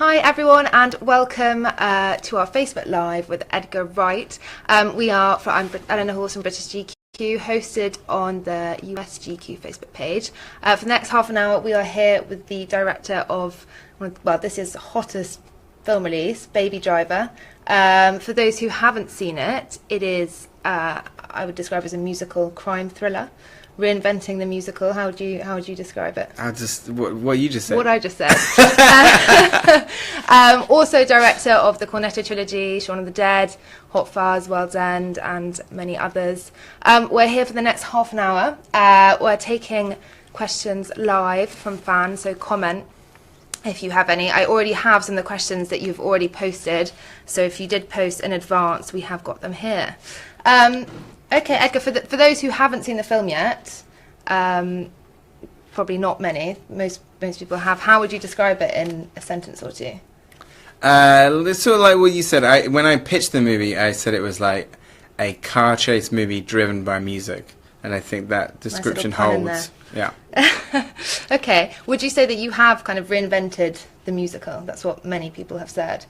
Hi everyone and welcome to our Facebook Live with Edgar Wright. I'm Eleanor Horse from British GQ, hosted on the US GQ Facebook page. For the next half an hour we are here with the director of, this is the hottest film release, Baby Driver. For those who haven't seen it, it is, I would describe as a musical crime thriller. Reinventing the musical. How would you describe it? What you just said. What I just said. Also director of the Cornetto trilogy, Shaun of the Dead, Hot Fuzz, World's End, and many others. We're here for the next half an hour. We're taking questions live from fans, so comment if you have any. I already have some of the questions that you've already posted, so if you did post in advance, we have got them here. Okay, Edgar, for those who haven't seen the film yet, probably not many, most people have, how would you describe it in a sentence or two? It's sort of like what you said. When I pitched the movie, I said it was like a car chase movie driven by music, and I think that description holds. Yeah. Okay, would you say that you have kind of reinvented the musical? That's what many people have said.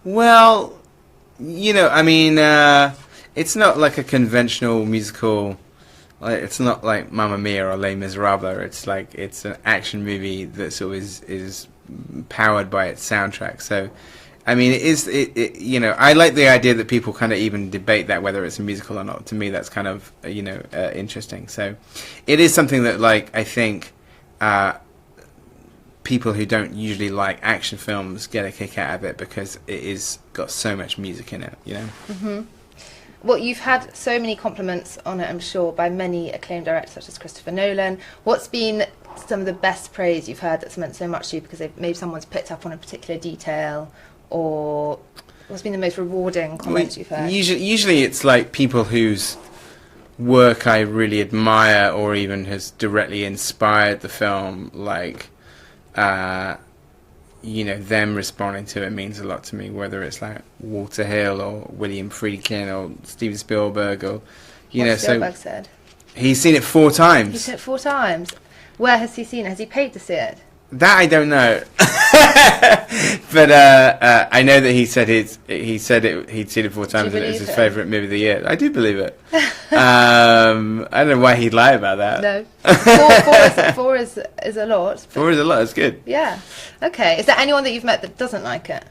Well, it's not like a conventional musical. It's not like Mamma Mia or Les Miserables. It's an action movie that sort of is powered by its soundtrack. So, I mean, I like the idea that people kind of even debate that whether it's a musical or not. To me, that's kind of interesting. So, it is something that I think people who don't usually like action films get a kick out of it because it is got so much music in it. Mm-hmm. Well, you've had so many compliments on it, I'm sure, by many acclaimed directors such as Christopher Nolan. What's been some of the best praise you've heard that's meant so much to you because maybe someone's picked up on a particular detail, or what's been the most rewarding comments you've heard? Usually it's like people whose work I really admire or even has directly inspired the film, them responding to it means a lot to me, whether it's like Walter Hill or William Friedkin or Steven Spielberg or, Spielberg said? He's seen it 4 times. He's seen it 4 times? Where has he seen it? Has he paid to see it? That I don't know. But I know that he'd seen it 4 times and it was his favourite movie of the year. I do believe it. I don't know why he'd lie about that. No. 4 is a lot. 4 is a lot, it's good. Yeah. Okay. Is there anyone that you've met that doesn't like it?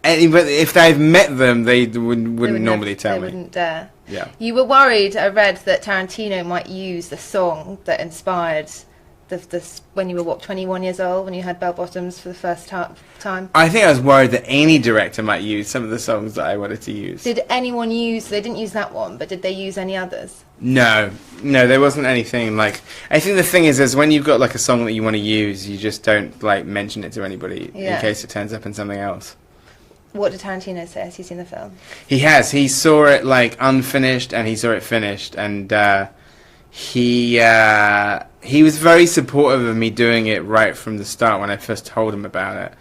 But if I've met them, they wouldn't normally tell me. They wouldn't dare. Yeah. You were worried, I read, that Tarantino might use the song that inspired this when you were 21 years old, when you had bell bottoms for the first time. I think I was worried that any director might use some of the songs that I wanted to use. Did anyone use? They didn't use that one, but did they use any others? No, there wasn't anything I think the thing is when you've got a song that you want to use, you just don't mention it to anybody in case it turns up in something else. What did Tarantino say? Has he seen the film? He has. He saw it unfinished, and he saw it finished, and he was very supportive of me doing it right from the start when I first told him about it.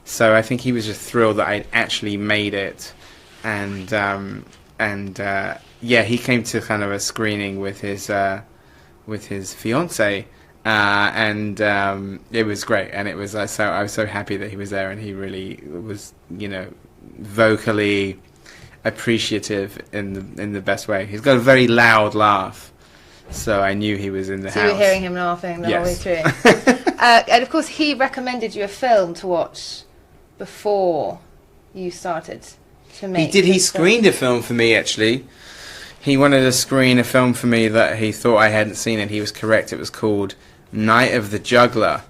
So I think he was just thrilled that I'd actually made it, and he came to kind of a screening with his fiance, and it was great, and it was I was so happy that he was there, and he really was vocally appreciative in the best way. He's got a very loud laugh. So I knew he was in the house. So you were hearing him laughing the whole way through. And of course he recommended you a film to watch before you started to make. He screened a film for me, actually. He wanted to screen a film for me that he thought I hadn't seen, and he was correct. It was called Night of the Juggler.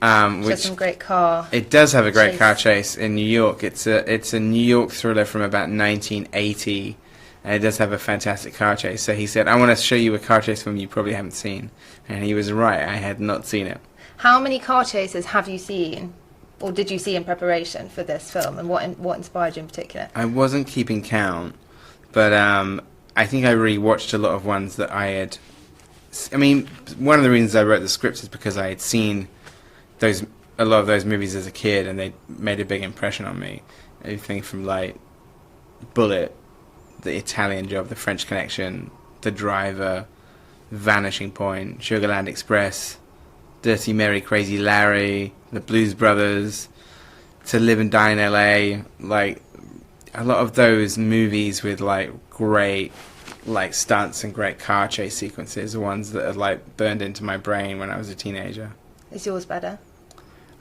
Which has some great car. It does have a great car chase in New York. It's a New York thriller from about 1980. And it does have a fantastic car chase. So he said, I want to show you a car chase film you probably haven't seen. And he was right. I had not seen it. How many car chases have you seen? Or did you see in preparation for this film? And what inspired you in particular? I wasn't keeping count. But I think I really watched a lot of ones that I had... I mean, one of the reasons I wrote the script is because I had seen a lot of those movies as a kid. And they made a big impression on me. Everything from Bullet, The Italian Job, The French Connection, The Driver, Vanishing Point, Sugarland Express, Dirty Mary, Crazy Larry, The Blues Brothers, To Live and Die in LA, like a lot of those movies with like great like stunts and great car chase sequences are ones that are like burned into my brain when I was a teenager. Is yours better?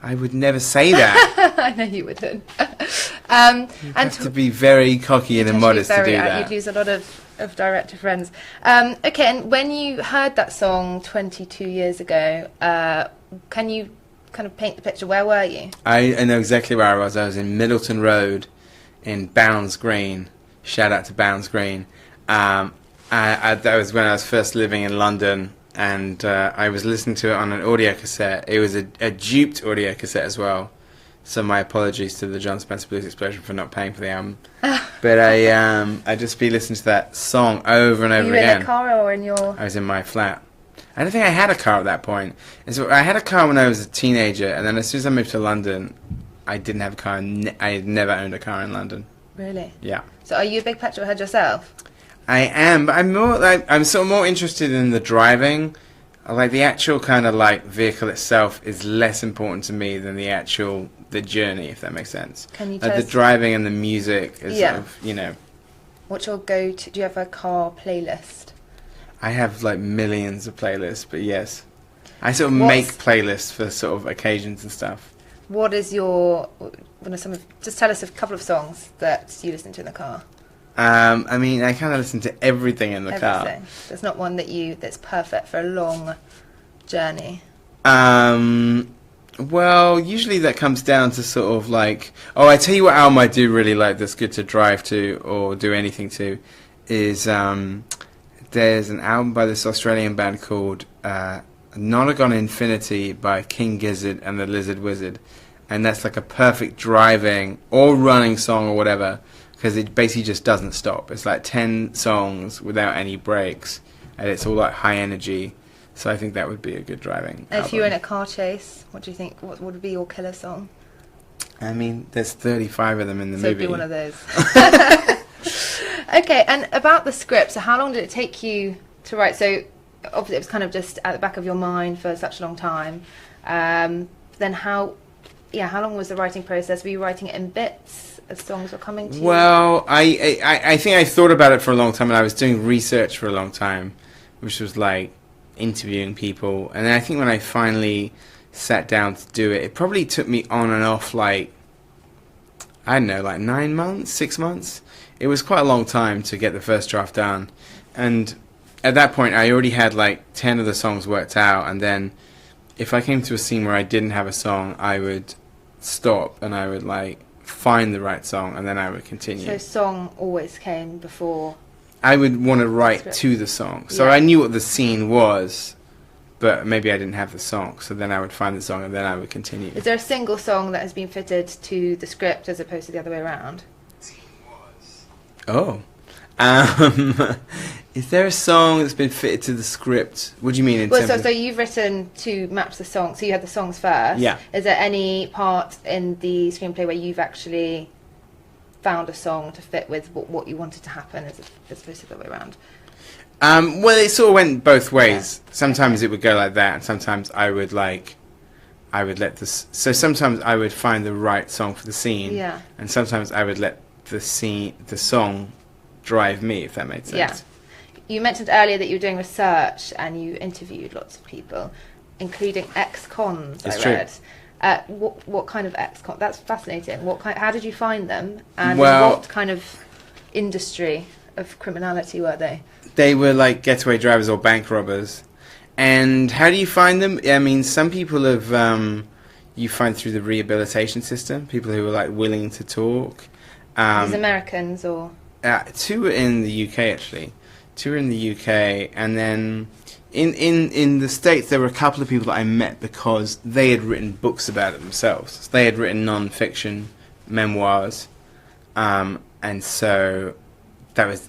I would never say that. I know you wouldn't. You have to be very cocky and immodest to do that. You'd lose a lot of director friends. Okay, and when you heard that song 22 years ago, can you kind of paint the picture? Where were you? I know exactly where I was. I was in Middleton Road in Bounds Green. Shout out to Bounds Green. That was when I was first living in London, and I was listening to it on an audio cassette. It was a duped audio cassette as well. So my apologies to the John Spencer Blues Explosion for not paying for the album. But I just be listening to that song over and over again. Were you in a car or in your... I was in my flat. I don't think I had a car at that point. And so I had a car when I was a teenager, and then as soon as I moved to London, I didn't have a car. I had never owned a car in London. Really? Yeah. So are you a big petrol head yourself? I am, but I'm sort of more interested in the driving. Like the actual kind of like vehicle itself is less important to me than the journey, if that makes sense. Can you tell the us... driving and the music is sort of, you know. What's your go-to? Do you have a car playlist? I have like millions of playlists, but yes. I sort of make playlists for sort of occasions and stuff. What is your... just tell us a couple of songs that you listen to in the car. I mean, I kind of listen to everything in the car. There's not one that's perfect for a long journey. Well, usually that comes down to sort of like... Oh, I tell you what album I do really like that's good to drive to or do anything to is... there's an album by this Australian band called Nonagon Infinity by King Gizzard and the Lizard Wizard. And that's like a perfect driving or running song or whatever, because it basically just doesn't stop. It's like 10 songs without any breaks, and it's all like high energy. So I think that would be a good driving album. If you were in a car chase, what do you think? What would be your killer song? I mean, there's 35 of them in the movie. So it'd be one of those. Okay, and about the script, so how long did it take you to write? So obviously it was kind of just at the back of your mind for such a long time. Then how long was the writing process? Were you writing it in bits as songs were coming to you? Well, I think I thought about it for a long time, and I was doing research for a long time, which was like interviewing people. And then I think when I finally sat down to do it, it probably took me on and off like, I don't know, like 9 months, 6 months. It was quite a long time to get the first draft done. And at that point, I already had like 10 of the songs worked out. And then if I came to a scene where I didn't have a song, I would stop and I would like find the right song, and then I would continue. So song always came before? I would want to write to the song. So I knew what the scene was, but maybe I didn't have the song. So then I would find the song and then I would continue. Is there a single song that has been fitted to the script as opposed to the other way around? Oh. Is there a song that's been fitted to the script? What do you mean? So you've written to match the song. So you had the songs first. Yeah. Is there any part in the screenplay where you've actually found a song to fit with what you wanted to happen as opposed to the other way around? Well, it sort of went both ways. Yeah. Sometimes it would go like that, and sometimes I would let this. So sometimes I would find the right song for the scene. Yeah. And sometimes I would let the song drive me, if that made sense. Yeah. You mentioned earlier that you were doing research and you interviewed lots of people, including ex-cons. It's I read. True. What kind of ex-cons? That's fascinating. How did you find them? And what kind of industry of criminality were they? They were like getaway drivers or bank robbers. And how do you find them? I mean, some people have you find through the rehabilitation system. People who are like willing to talk. These Americans or? 2 are in the UK actually. 2 are in the UK, and then in the States there were a couple of people that I met because they had written books about it themselves. So they had written non-fiction memoirs, and so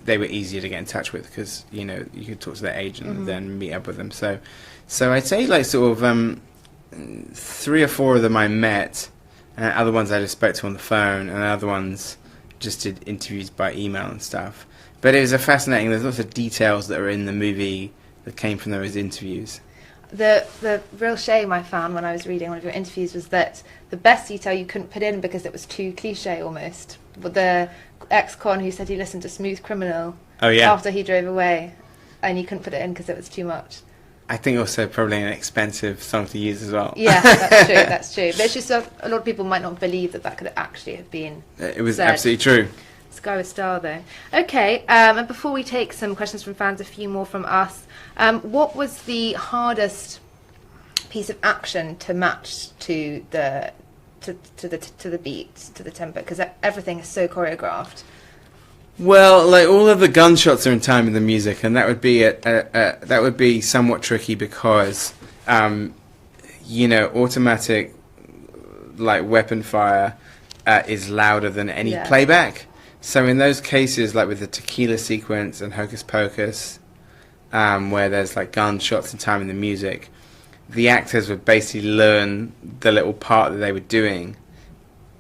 they were easier to get in touch with because you could talk to their agent and then meet up with them. So I'd say like sort of 3 or 4 of them I met, and other ones I just spoke to on the phone, and other ones just did interviews by email and stuff. But it was there's lots of details that are in the movie that came from those interviews. The real shame I found when I was reading one of your interviews was that the best detail you couldn't put in because it was too cliche almost. But the ex-con who said he listened to Smooth Criminal after he drove away, and you couldn't put it in because it was too much. I think also probably an expensive song to use as well. Yeah, that's true. That's true. But it's just a lot of people might not believe that could actually have been. It was said. absolutely true. Sky with Star, though. Okay, and before we take some questions from fans, a few more from us. What was the hardest piece of action to match to the beat, to the tempo? Because everything is so choreographed. Well, like all of the gunshots are in time with the music, and that would be somewhat tricky because, automatic like weapon fire is louder than any playback. So in those cases, like with the tequila sequence and Hocus Pocus, where there's like gunshots in time in the music, the actors would basically learn the little part that they were doing,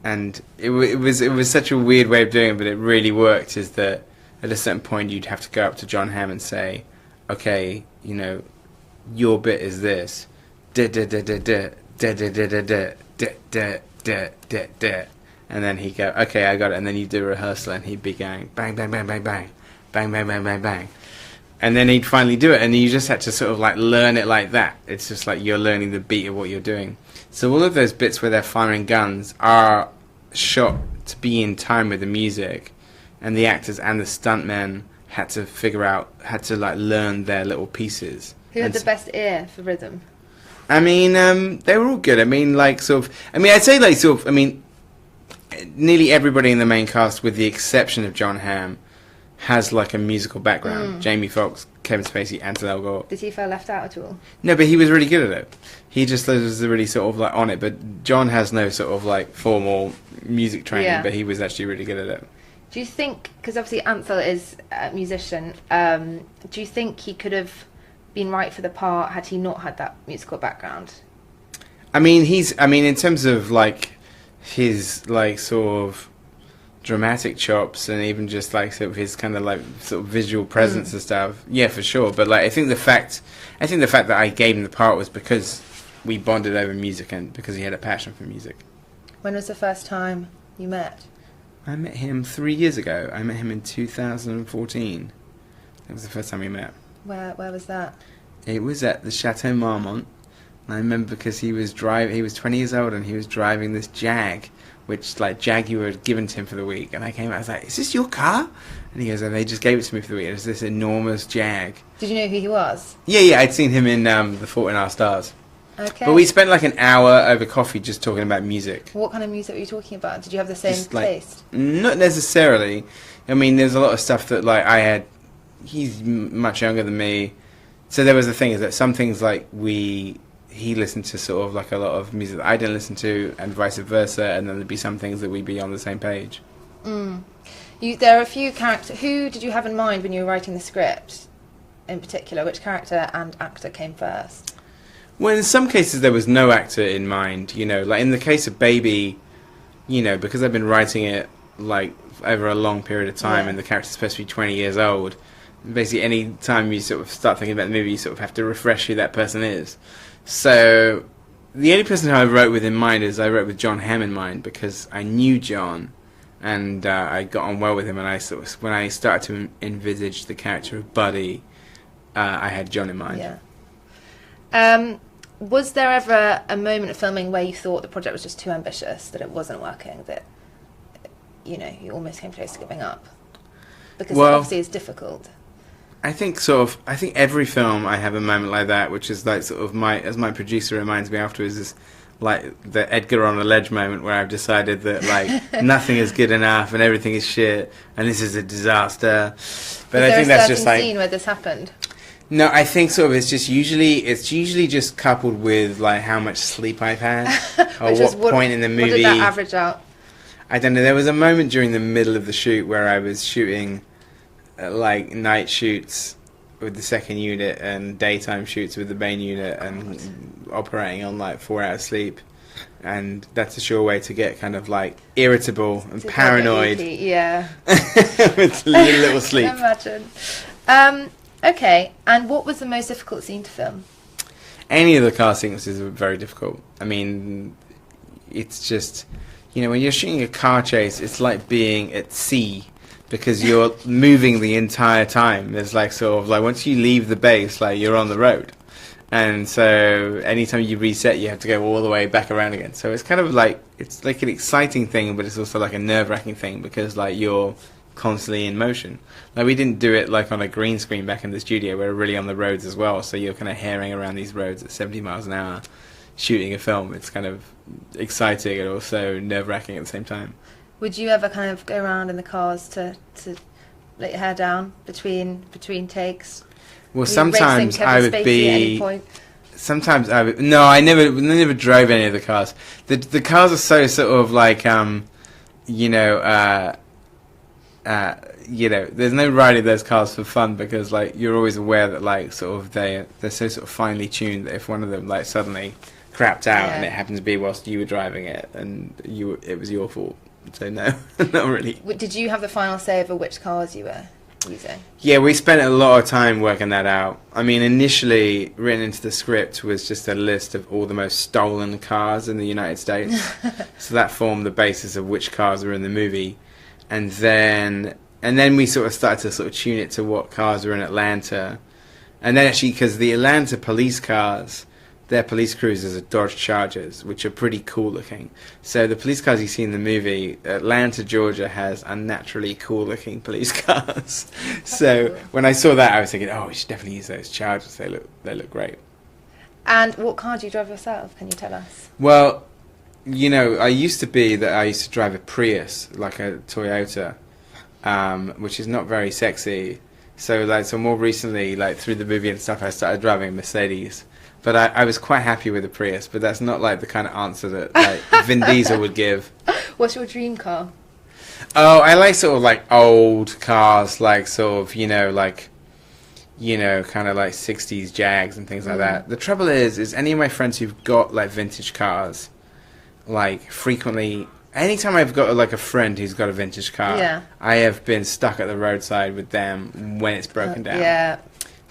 and it was such a weird way of doing it, but it really worked. Is that at a certain point you'd have to go up to John Hamm and say, okay, your bit is this, da da da da da da da da da da da da da. And then he'd go, okay, I got it. And then you'd do a rehearsal, and he'd be going, bang, bang, bang, bang, bang, bang, bang, bang, bang, bang. And then he'd finally do it, and you just had to sort of like learn it like that. It's just like you're learning the beat of what you're doing. So all of those bits where they're firing guns are shot to be in time with the music, and the actors and the stuntmen had to like learn their little pieces. Who had the best ear for rhythm? I mean, they were all good. I mean, like I'd say like nearly everybody in the main cast, with the exception of John Hamm, has like a musical background. Jamie Foxx, Kevin Spacey, Ansel Elgort. Did he feel left out at all? No, but he was really good at it. He just was really sort of like on it. But John has no sort of like formal music training, but he was actually really good at it. Do you think, because obviously Ansel is a musician, do you think he could have been right for the part had he not had that musical background? I mean, in terms of like his like sort of dramatic chops, and even just like sort of his kind of like sort of visual presence and stuff, yeah, for sure. But like I think the fact that I gave him the part was because we bonded over music and because he had a passion for music. When was the first time you met? I met him 3 years ago. I met him in 2014. That was the first time we met. Where was that? It was at the Chateau Marmont. And I remember because he was 20 years old, and he was driving this Jag, which like Jaguar had given to him for the week. And I came out, I was like, is this your car? And he goes, and they just gave it to me for the week. It was this enormous Jag. Did you know who he was? Yeah, I'd seen him in The Fault in Our Stars. Okay. But we spent like an hour over coffee just talking about music. What kind of music were you talking about? Did you have the same taste? Not necessarily. I mean, there's a lot of stuff that like he's much younger than me. So there was the thing is that some things like he listened to sort of like a lot of music that I didn't listen to, and vice versa, and then there'd be some things that we'd be on the same page. There are a few characters. Who did you have in mind when you were writing the script in particular? Which character and actor came first? Well, in some cases there was no actor in mind, like in the case of Baby, because I've been writing it like over a long period of time, and the character's supposed to be 20 years old, basically any time you sort of start thinking about the movie, you sort of have to refresh who that person is. So the only person who I wrote with in mind is I wrote with John Hamm in mind, because I knew John, and I got on well with him, and when I started to envisage the character of Buddy, I had John in mind. Yeah. Was there ever a moment of filming where you thought the project was just too ambitious, that it wasn't working, that you almost came close to giving up? Because obviously it's difficult. I think every film I have a moment like that, which is like sort of as my producer reminds me afterwards, is like the Edgar on a ledge moment where I've decided that like nothing is good enough and everything is shit and this is a disaster. But I think that's just like scene where this happened. No, I think sort of it's usually just coupled with like how much sleep I've had or what point in the movie. What did that average out? I don't know. There was a moment during the middle of the shoot where I was shooting like night shoots with the second unit and daytime shoots with the main unit and operating on like 4 hours sleep, and that's a sure way to get kind of like irritable and paranoid. Yeah. With little sleep. I can imagine. Okay, and what was the most difficult scene to film? any of the car sequences are very difficult. I mean, it's just, you know, when you're shooting a car chase, it's like being at sea because you're moving the entire time. There's like sort of like once you leave the base, like you're on the road. And so anytime you reset, you have to go all the way back around again. So it's kind of like, it's like an exciting thing, but it's also like a nerve-wracking thing because like you're constantly in motion. Like we didn't do it like on a green screen back in the studio. We're really on the roads as well. So you're kind of herring around these roads at 70 miles an hour shooting a film. It's kind of exciting and also nerve-wracking at the same time. Would you ever kind of go around in the cars to let your hair down between takes? Well, sometimes I would be. Sometimes I would. No, I never drove any of the cars. The cars are so sort of like you know, there's no riding those cars for fun because like you're always aware that like sort of they're so sort of finely tuned that if one of them like suddenly crapped out and it happened to be whilst you were driving it and it was your fault. So no, not really. Did you have the final say over which cars you were using? Yeah, we spent a lot of time working that out. I mean, initially written into the script was just a list of all the most stolen cars in the United States. So that formed the basis of which cars were in the movie. And then we sort of started to sort of tune it to what cars were in Atlanta. And then actually, because the Atlanta police cars, their police cruisers are Dodge Chargers, which are pretty cool looking. So the police cars you see in the movie, Atlanta, Georgia has unnaturally cool looking police cars. So when I saw that, I was thinking, oh, we should definitely use those Chargers. They look great. And what car do you drive yourself? Can you tell us? Well, you know, I used to drive a Prius, like a Toyota, which is not very sexy. So more recently, like through the movie and stuff, I started driving a Mercedes. But I was quite happy with the Prius, but that's not like the kind of answer that like Vin Diesel would give. What's your dream car? Oh, I like sort of like old cars, like sort of, kind of like 60s Jags and things like that. The trouble is any of my friends who've got like vintage cars, like frequently, anytime I've got like a friend who's got a vintage car, I have been stuck at the roadside with them when it's broken down. Yeah.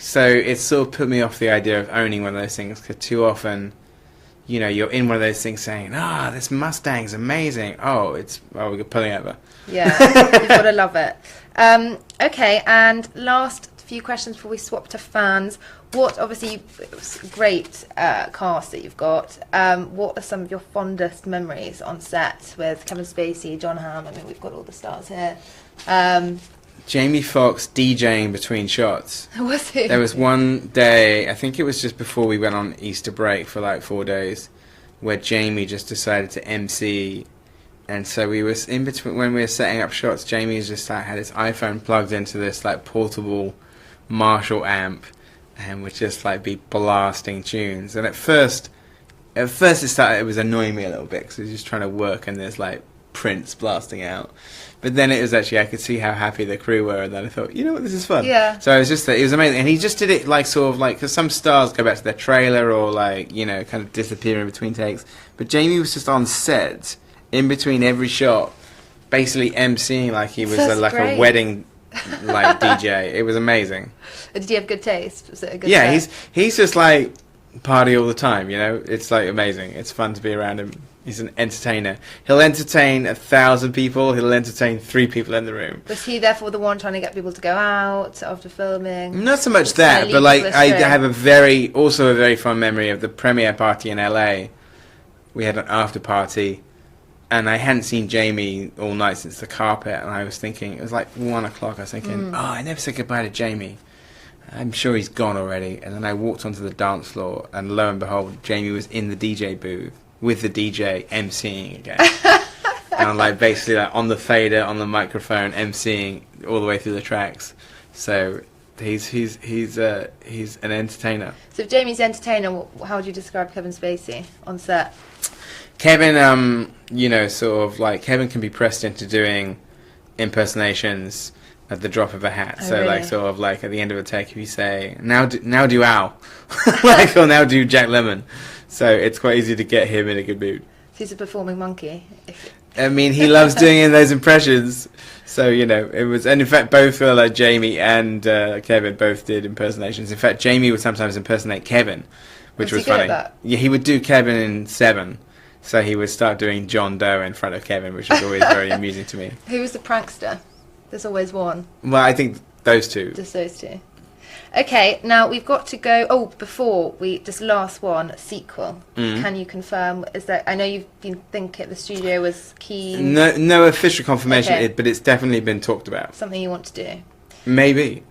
So it sort of put me off the idea of owning one of those things, because too often, you know, you're in one of those things saying, this Mustang's amazing. We're pulling over. Yeah, you've got to love it. Okay, and last few questions before we swap to fans. Obviously, great cast that you've got. What are some of your fondest memories on set with Kevin Spacey, John Hamm? I mean, we've got all the stars here. Jamie Foxx DJing between shots. Was he? There was one day, I think it was just before we went on Easter break for like 4 days, where Jamie just decided to MC. And so we was in between, when we were setting up shots, Jamie just had his iPhone plugged into this like portable Marshall amp and would just like be blasting tunes. And at first it was annoying me a little bit because he was just trying to work and there's like Prince blasting out. But then it was actually, I could see how happy the crew were, and then I thought, you know what, this is fun. Yeah. So it was amazing. And he just did it like sort of like, because some stars go back to their trailer or like, you know, kind of disappear in between takes. But Jamie was just on set, in between every shot, basically emceeing like he was a wedding like DJ. It was amazing. Did he have good taste? Was it a good set? He's just like party all the time, you know? It's like amazing. It's fun to be around him. He's an entertainer. He'll entertain 1,000 people. He'll entertain 3 people in the room. Was he therefore the one trying to get people to go out after filming? Not so much that, but like I have a very fun memory of the premiere party in LA. We had an after party, and I hadn't seen Jamie all night since The Carpet, and I was thinking, it was like 1 o'clock, I was thinking, I never said goodbye to Jamie. I'm sure he's gone already. And then I walked onto the dance floor, and lo and behold, Jamie was in the DJ booth with the DJ emceeing again. And like basically like on the fader, on the microphone, emceeing all the way through the tracks. So he's an entertainer. So if Jamie's entertainer, how would you describe Kevin Spacey on set? Kevin, Kevin can be pressed into doing impersonations at the drop of a hat. Oh, so really? like sort of like at the end of a take, if you say now do Al, like, or now do Jack Lemmon. So it's quite easy to get him in a good mood. He's a performing monkey. I mean, he loves doing those impressions. So, you know, it was... And in fact, both like Jamie and Kevin both did impersonations. In fact, Jamie would sometimes impersonate Kevin which Was was he good funny. at that? Yeah, he would do Kevin in Seven, so he would start doing John Doe in front of Kevin, which was always very amusing to me. Who was the prankster? There's always one. Well, I think those two. Just those two. Okay, now we've got to go. Oh, before we just last one sequel. Can you confirm? Is that? I know you've been thinking the studio was keen. No official confirmation, Okay. but it's definitely been talked about. Something you want to do. Maybe.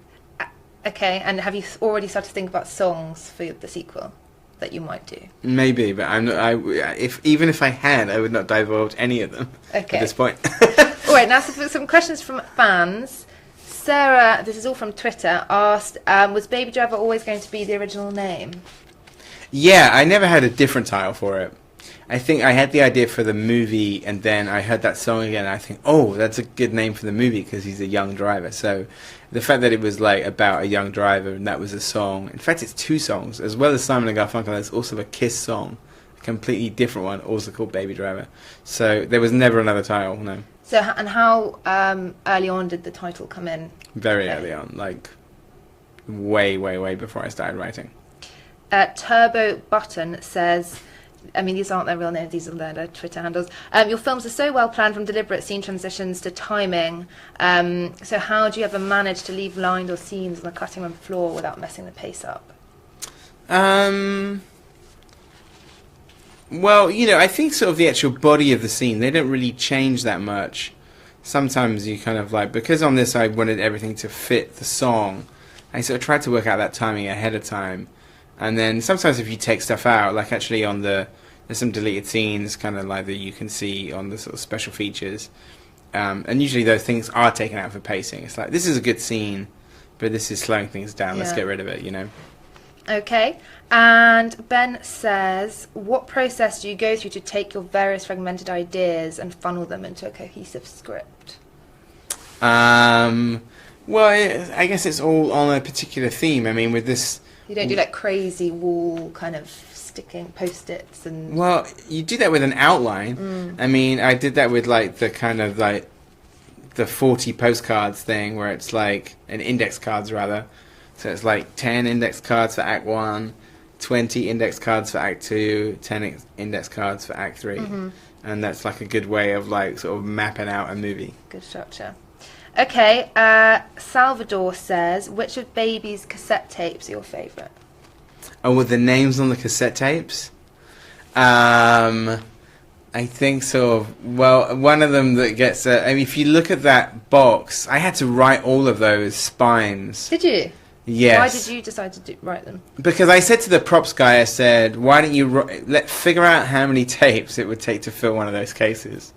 Okay, and have you already started to think about songs for the sequel that you might do? Maybe, but I'm not. Even if I had, I would not divulge any of them Okay. at this point. All right, now some questions from fans. Sarah, this is all from Twitter, asked, was Baby Driver always going to be the original name? Yeah, I never had a different title for it. I think I had the idea for the movie, and then I heard that song again, and I think, oh, that's a good name for the movie, because he's a young driver. So the fact that it was like about a young driver, and that was a song. In fact, it's two songs. As well as Simon and Garfunkel, there's also a Kiss song, a completely different one, also called Baby Driver. So there was never another title, no. So, and how early on did the title come in? Very early on, like way before I started writing. Turbo Button says, I mean, these aren't their real names, these are their Twitter handles. Your films are so well planned, from deliberate scene transitions to timing. So how do you ever manage to leave lines or scenes on the cutting room floor without messing the pace up? Well, I think sort of the actual body of the scene, they don't really change that much. Sometimes you kind of like, because on this I wanted everything to fit the song, I sort of tried to work out that timing ahead of time. And then sometimes if you take stuff out, like actually there's some deleted scenes kind of like that you can see on the sort of special features. And usually those things are taken out for pacing. It's like, this is a good scene, but this is slowing things down. Let's get rid of it, Okay. And Ben says, what process do you go through to take your various fragmented ideas and funnel them into a cohesive script? Well, I guess it's all on a particular theme. I mean, with this... You don't do like crazy wall kind of sticking post-its and... Well, you do that with an outline. I mean, I did that with like the kind of like the 40 postcards thing, where it's like an index cards rather. So it's like 10 index cards for Act 1, 20 index cards for Act 2, 10 index cards for Act 3. And that's like a good way of like sort of mapping out a movie. Good structure. Okay, Salvador says, which of Baby's cassette tapes are your favourite? Oh, with the names on the cassette tapes? I think sort of, well, one of them that gets, I mean, if you look at that box, I had to write all of those spines. Did you? Yes. Why did you decide to write them? Because I said to the props guy, I said, why don't you figure out how many tapes it would take to fill one of those cases.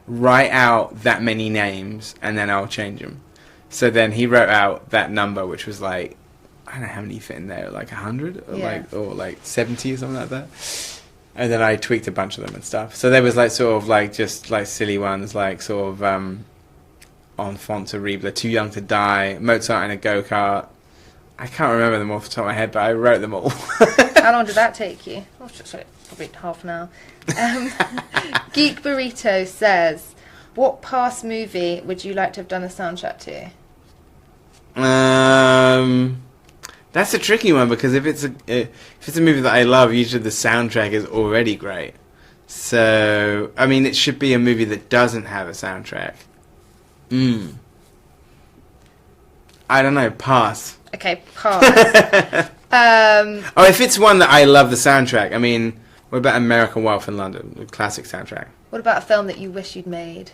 Write out that many names, and then I'll change them. So then he wrote out that number, which was like, I don't know how many fit in there, like 100 or like 70 or something like that. And then I tweaked a bunch of them and stuff. So there was like sort of like just like silly ones, like sort of Enfant Terrible, Too Young to Die, Mozart in a Go-Kart. I can't remember them off the top of my head, but I wrote them all. How long did that take you? Oh, sorry, probably half an hour. Geek Burrito says, what past movie would you like to have done the soundtrack to? That's a tricky one, because if it's a movie that I love, usually the soundtrack is already great. So, I mean, it should be a movie that doesn't have a soundtrack. I don't know, pass. Okay, pass. Oh, if it's one that I love the soundtrack, I mean, what about American Wealth in London, the classic soundtrack? What about a film that you wish you'd made?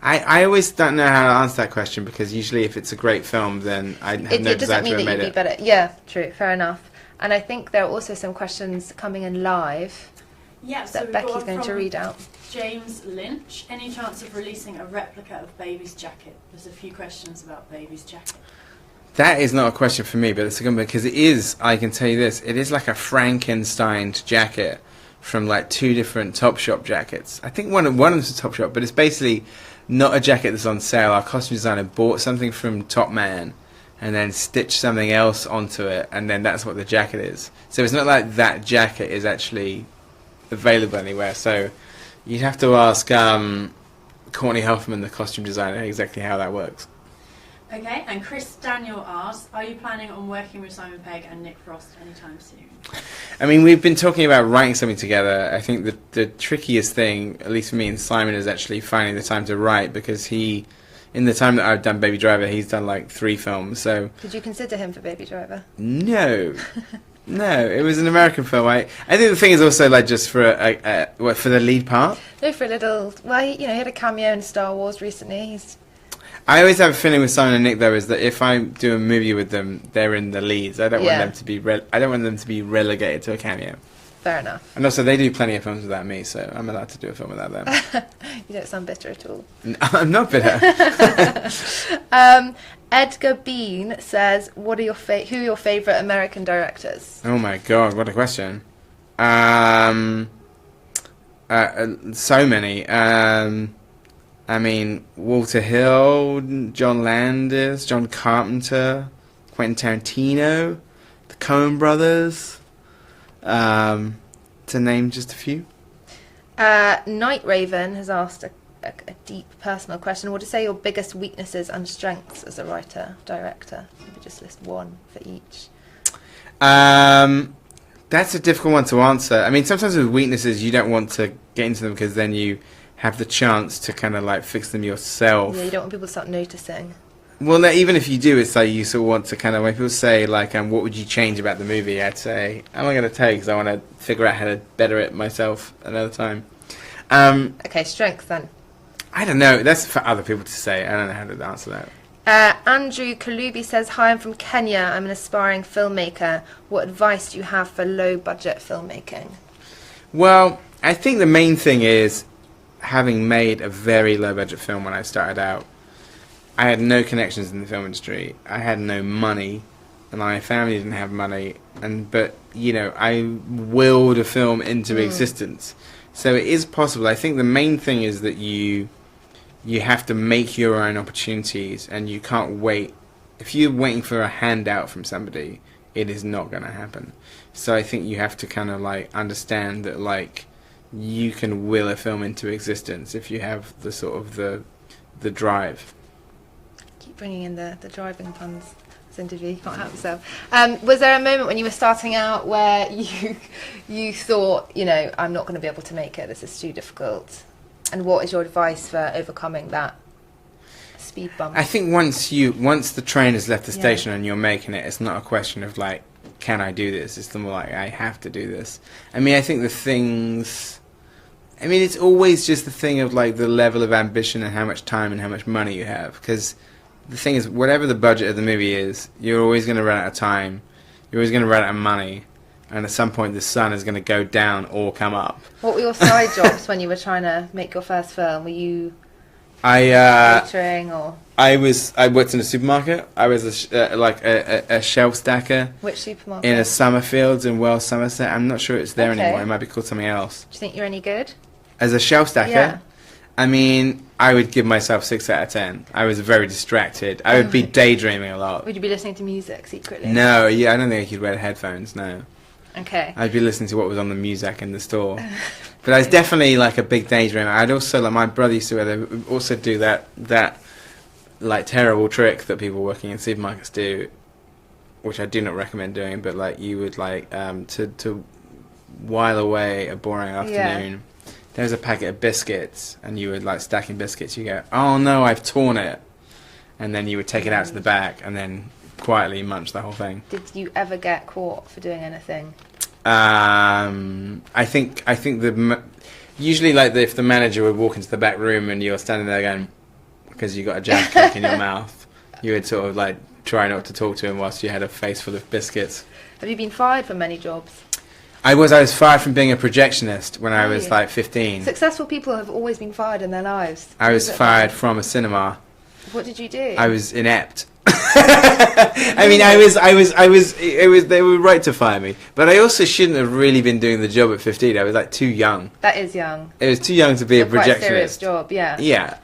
I always don't know how to answer that question, because usually if it's a great film, then I have no desire to have made it. Better. Yeah, true, fair enough. And I think there are also some questions coming in live that Becky's going to read out. James Lynch, any chance of releasing a replica of Baby's jacket? There's a few questions about Baby's jacket. That is not a question for me, but it's a good one, because it is, I can tell you this, it is like a Frankenstein jacket from like two different Topshop jackets. I think one of them's a Topshop, but it's basically not a jacket that's on sale. Our costume designer bought something from Top Man and then stitched something else onto it, and then that's what the jacket is. So it's not like that jacket is actually available anywhere. So you'd have to ask Courtney Huffman, the costume designer, exactly how that works. Okay, and Chris Daniel asks, are you planning on working with Simon Pegg and Nick Frost anytime soon? I mean, we've been talking about writing something together. I think the trickiest thing, at least for me and Simon, is actually finding the time to write, because he, in the time that I've done Baby Driver, he's done like 3 films. So Did you consider him for Baby Driver? no, no, it was an American film. I think the thing is also like just for for the lead part. No, for a little. Well, he had a cameo in Star Wars recently. I always have a feeling with Simon and Nick though is that if I do a movie with them, they're in the leads. I don't want them to be. I don't want them to be relegated to a cameo. Fair enough. And also, they do plenty of films without me, so I'm allowed to do a film without them. You don't sound bitter at all. I'm not bitter. Edgar Bean says, "What are your who are your favourite American directors?" Oh my god, what a question! So many. I mean, Walter Hill, John Landis, John Carpenter, Quentin Tarantino, the Coen Brothers, to name just a few. Night Raven has asked a deep personal question. What would you say your biggest weaknesses and strengths as a writer, director? Maybe just list one for each. That's a difficult one to answer. I mean, sometimes with weaknesses, you don't want to get into them because then you have the chance to kind of like fix them yourself. Yeah, you don't want people to start noticing. Well, no, even if you do, it's like you sort of want to kind of, when people say like, what would you change about the movie? I'd say, I'm not going to tell you because I want to figure out how to better it myself another time. Okay, strengths then. I don't know. That's for other people to say. I don't know how to answer that. Andrew Kalubi says, "Hi, I'm from Kenya. I'm an aspiring filmmaker. What advice do you have for low-budget filmmaking?" Well, I think the main thing is, having made a very low-budget film when I started out, I had no connections in the film industry. I had no money, and my family didn't have money. But you know, I willed a film into existence. So it is possible. I think the main thing is that you have to make your own opportunities, and you can't wait. If you're waiting for a handout from somebody, it is not going to happen. So I think you have to kind of like understand that like you can will a film into existence if you have the sort of the drive. Keep bringing in the driving puns. This interview, you can't help yourself. Was there a moment when you were starting out where you thought, I'm not going to be able to make it, this is too difficult? And what is your advice for overcoming that speed bump? I think once the train has left the station and you're making it, it's not a question of like, can I do this? It's more like, I have to do this. I mean, I think it's always just the thing of like the level of ambition and how much time and how much money you have. Because the thing is, whatever the budget of the movie is, you're always going to run out of time. You're always going to run out of money. And at some point the sun is going to go down or come up. What were your side jobs when you were trying to make your first film? Were you catering or? I worked in a supermarket. I was a shelf stacker. Which supermarket? In a Summerfields in Wells, Somerset. I'm not sure it's there anymore. It might be called something else. Do you think you're any good? As a shelf stacker? Yeah. I mean, I would give myself 6 out of 10. I was very distracted. I would be daydreaming a lot. Would you be listening to music secretly? No, I don't think I could wear headphones, no. Okay. I'd be listening to what was on the music in the store. But I was definitely like a big daydreamer. I'd also, like my brother used to also do that like terrible trick that people working in supermarkets do, which I do not recommend doing, but like you would like to while away a boring afternoon. There's a packet of biscuits, and you would like stacking biscuits. You go, oh no, I've torn it, and then you would take it out to the back, and then quietly munch the whole thing. Did you ever get caught for doing anything? I think usually like if the manager would walk into the back room and you're standing there going, because you got a jam cake in your mouth, you would sort of like try not to talk to him whilst you had a face full of biscuits. Have you been fired from many jobs? I was fired from being a projectionist when I was like 15. Successful people have always been fired in their lives. I was fired from a cinema. What did you do? I was inept. I mean, they were right to fire me, but I also shouldn't have really been doing the job at 15. I was like too young. That is young. It was too young to be a projectionist. Quite a serious job, yeah. Yeah.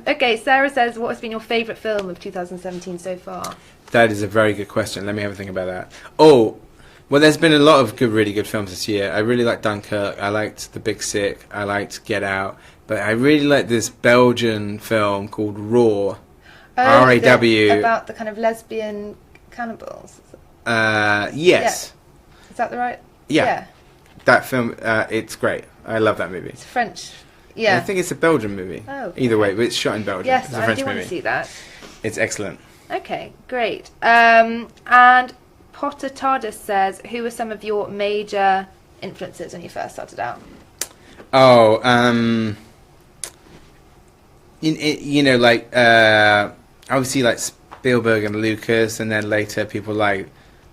Okay, Sarah says, what has been your favourite film of 2017 so far? That is a very good question. Let me have a think about that. Oh, well, there's been a lot of really good films this year. I really liked Dunkirk. I liked The Big Sick. I liked Get Out. But I really liked this Belgian film called Raw. RAW. About the kind of lesbian cannibals. Yes. Is that the right? Yeah. That film, it's great. I love that movie. It's French. Yeah. I think it's a Belgian movie. Oh. Either way, but it's shot in Belgium. Yes, it's a I French do want movie. to see that. It's excellent. Okay, great. And Potter TARDIS says, who were some of your major influences when you first started out? Oh, like obviously like Spielberg and Lucas, and then later people like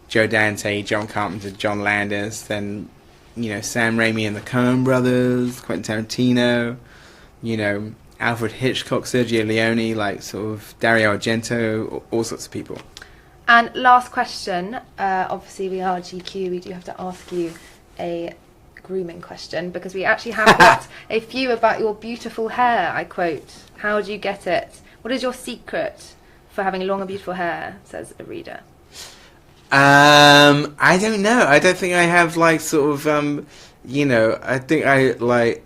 Joe Dante, John Carpenter, John Landis, then Sam Raimi and the Coen Brothers, Quentin Tarantino, Alfred Hitchcock, Sergio Leone, like sort of Dario Argento, all sorts of people. And last question, obviously we are GQ, we do have to ask you a grooming question because we actually have got a few about your beautiful hair, I quote. How do you get it? What is your secret for having long and beautiful hair, says a reader. I don't know. I don't think I have like sort of, I think I like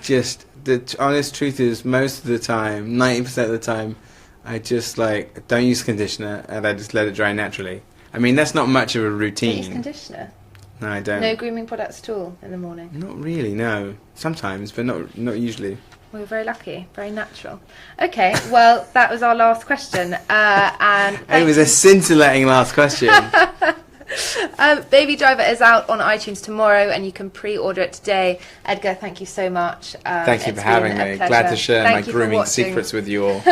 just, the honest truth is most of the time, 90% of the time, I just like don't use conditioner and I just let it dry naturally. I mean, that's not much of a routine. Don't use conditioner? No, I don't. No grooming products at all in the morning? Not really, no. Sometimes, but not usually. We were very lucky, very natural. Okay, well, that was our last question. And it was a scintillating last question. Baby Driver is out on iTunes tomorrow, and you can pre-order it today. Edgar, thank you so much. Thank you for having me. Glad to share my grooming secrets with you all.